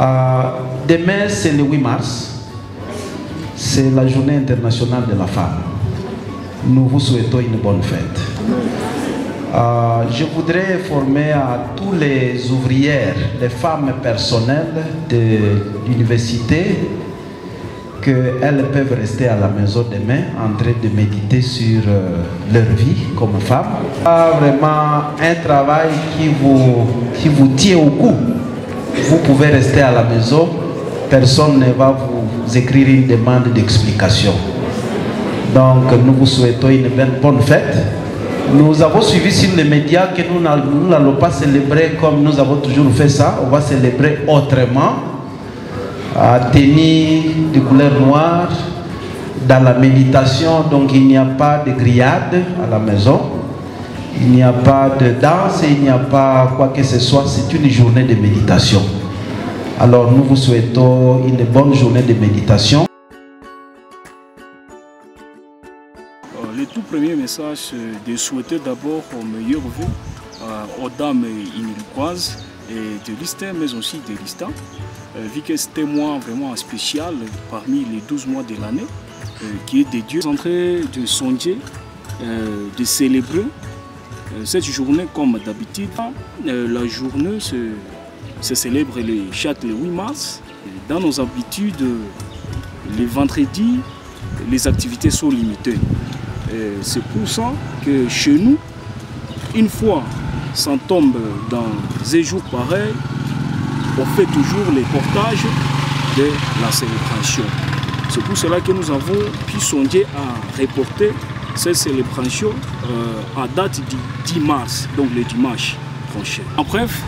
Demain, c'est le 8 mars. C'est la journée internationale de la femme. Nous vous souhaitons une bonne fête. Je voudrais informer à tous les ouvrières, les femmes personnelles de l'université qu'elles peuvent rester à la maison demain en train de méditer sur leur vie comme femme. Vraiment un travail qui vous tient au cou. Vous pouvez rester à la maison, personne ne va vous écrire une demande d'explication. Donc nous vous souhaitons une bonne fête. Nous avons suivi sur les médias que nous n'allons pas célébrer comme nous avons toujours fait ça. On va célébrer autrement, à tenir de couleur noire, dans la méditation. Donc il n'y a pas de grillade à la maison. Il n'y a pas de danse, il n'y a pas quoi que ce soit. C'est une journée de méditation. Alors nous vous souhaitons une bonne journée de méditation. Le tout premier message, c'est de souhaiter d'abord au meilleur vœu aux dames inuriquoises de l'Istin, mais aussi de l'Istin, vu que c'était un mois vraiment spécial parmi les 12 mois de l'année, qui est dédié en train de songer, de célébrer cette journée comme d'habitude. La journée se célèbre chaque 8 mars. Dans nos habitudes, les vendredis, les activités sont limitées. C'est pour ça que chez nous, une fois ça tombe dans un jour pareil, on fait toujours les portages de la célébration. C'est pour cela que nous avons pu songer à reporter cette célébration à date du 10 mars, donc le dimanche prochain. En bref,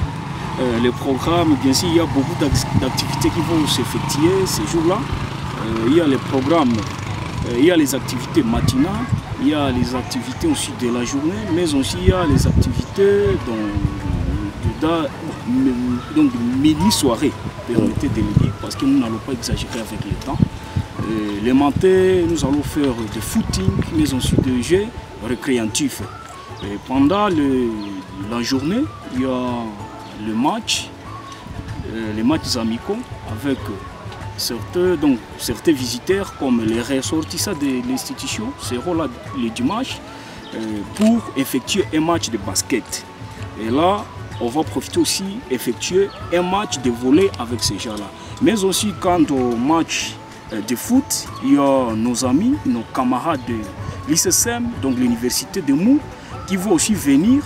les programmes, bien sûr, il y a beaucoup d'activités qui vont s'effectuer ces jours-là. Il y a les programmes, il y a les activités matinales, il y a les activités aussi de la journée, mais aussi il y a les activités donc mini-soirée, permettez de le dire, parce que nous n'allons pas exagérer avec le temps. Les matins, nous allons faire des footing, mais aussi des jeux récréatifs. Et pendant la journée, il y a le match, les matchs amicaux avec certains visiteurs comme les ressortissants de l'institution seront là le dimanche pour effectuer un match de basket. Et là, on va profiter aussi effectuer un match de volley avec ces gens-là. Mais aussi quant au match de foot, il y a nos amis, nos camarades de l'ICSM, donc l'université de Mou, qui vont aussi venir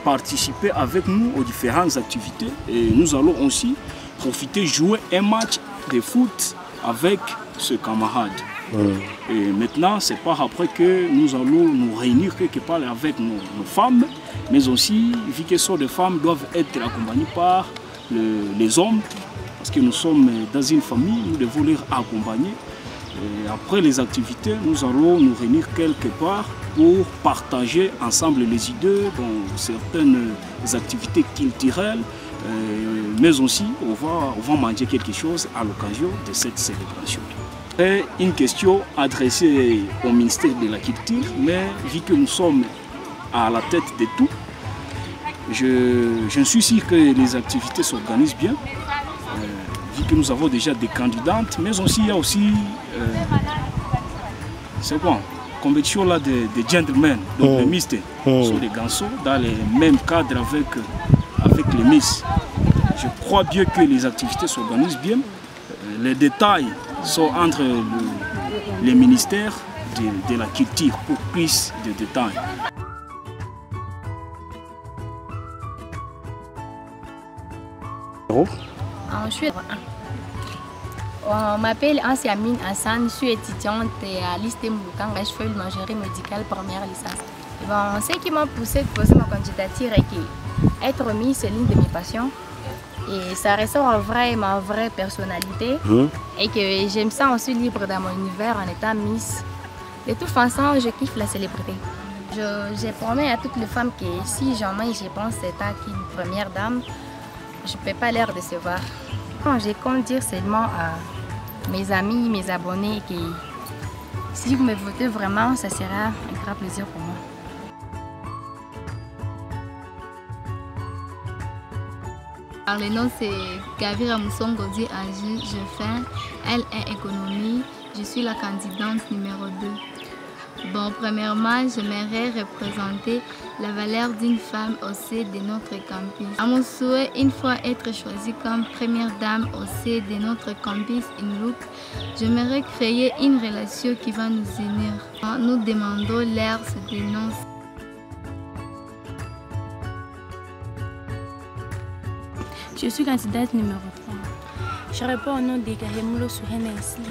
participer avec nous aux différentes activités. Et nous allons aussi profiter jouer un match de foot avec ce camarade. Et maintenant, c'est pas après que nous allons nous réunir quelque part avec nos femmes, mais aussi, vu que ces femmes doivent être accompagnées par les hommes, parce que nous sommes dans une famille, nous devons les accompagner. Et après les activités, nous allons nous réunir quelque part pour partager ensemble les idées dans certaines activités culturelles, mais aussi on va manger quelque chose à l'occasion de cette célébration. Et une question adressée au ministère de la Culture, mais vu que nous sommes à la tête de tout, je suis sûr que les activités s'organisent bien, vu que nous avons déjà des candidates, mais aussi il y a aussi c'est quoi, compétition là des gentlemen, donc les Miss sont des garçons dans les mêmes cadres avec les Miss. Je crois bien que les activités s'organisent bien. Les détails sont entre les ministères de la culture pour plus de détails. On m'appelle Ansiamine Hassan, je suis étudiante à l'ISTEM Lukanga, je fais l'imagerie médicale première licence. Bon, ce qui m'a poussé de poser ma candidature est qu'être Miss, c'est l'une de mes passions. Et ça ressort ma vraie personnalité. Et que je me sens aussi libre dans mon univers en étant Miss. De toute façon, je kiffe la célébrité. Je promets à toutes les femmes que si jamais je pense être une première dame, je ne peux pas les décevoir. Je compte dire seulement à mes amis, mes abonnés que si vous me votez vraiment, ça sera un grand plaisir pour moi. Le nom c'est Gavira Moussongodi Angie, je fais L1 économie, je suis la candidate numéro 2. Bon, premièrement, j'aimerais représenter la valeur d'une femme au sein de notre campus. À mon souhait, une fois être choisie comme première dame au sein de notre campus Inlook, j'aimerais créer une relation qui va nous unir. Nous demandons l'air se dénonce. Je suis candidate numéro 3. Je réponds au nom de Gahemulo Souhene Esli.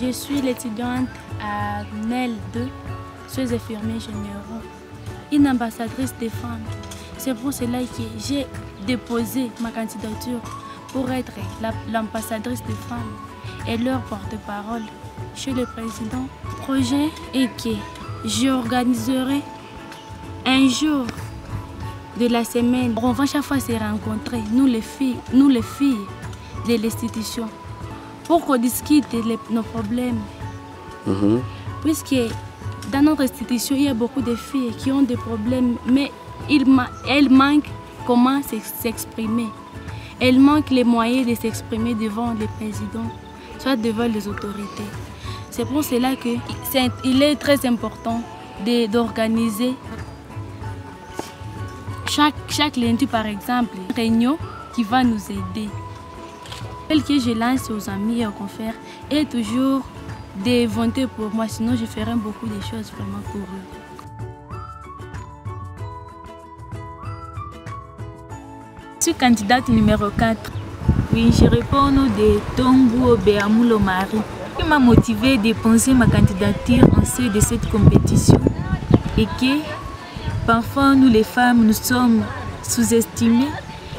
Je suis l'étudiante à NEL 2, soins infirmiers généraux, une ambassadrice des femmes. C'est pour cela que j'ai déposé ma candidature pour être l'ambassadrice des femmes et leur porte-parole chez le président. Le projet est que j'organiserai un jour de la semaine. On va chaque fois se rencontrer, nous les filles de l'institution, pour qu'on discute nos problèmes. Puisque dans notre institution, il y a beaucoup de filles qui ont des problèmes, mais elles manquent comment s'exprimer. Elles manquent les moyens de s'exprimer devant les présidents, soit devant les autorités. C'est pour cela qu'il est très important d'organiser chaque lundi, par exemple, une réunion qui va nous aider. Celle que je lance aux amis et aux confrères est toujours de voter pour moi, sinon je ferai beaucoup de choses vraiment pour eux. Je suis candidate numéro 4. Oui, je réponds au nom de Tongo Beamulo Marie. Ce qui m'a motivé de déposer ma candidature en sein de cette compétition et que parfois nous les femmes nous sommes sous-estimées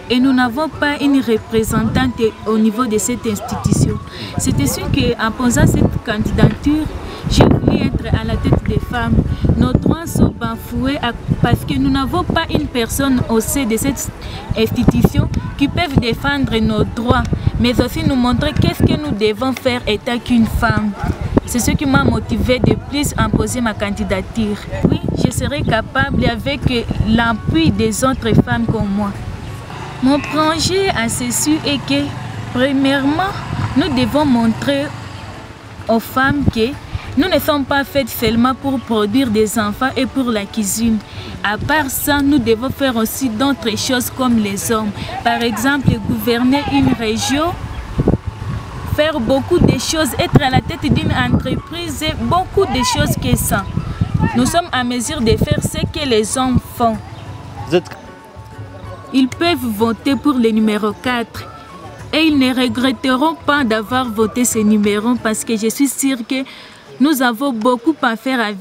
et nous n'avons pas une représentante au niveau de cette institution. C'était sûr qu'en posant cette candidature, j'ai voulu être à la tête des femmes. Nos droits sont bafoués parce que nous n'avons pas une personne au sein de cette institution qui peut défendre nos droits, mais aussi nous montrer qu'est-ce que nous devons faire étant qu'une femme. C'est ce qui m'a motivé de plus à poser ma candidature. Oui, je serai capable avec l'appui des autres femmes comme moi. Mon projet à ceci est que, premièrement, nous devons montrer aux femmes que nous ne sommes pas faites seulement pour produire des enfants et pour la cuisine. À part ça, nous devons faire aussi d'autres choses comme les hommes. Par exemple, gouverner une région, faire beaucoup de choses, être à la tête d'une entreprise et beaucoup de choses que ça. Nous sommes à mesure de faire ce que les hommes font. Ils peuvent voter pour le numéro 4 et ils ne regretteront pas d'avoir voté ce numéro parce que je suis sûre que nous avons beaucoup à faire avec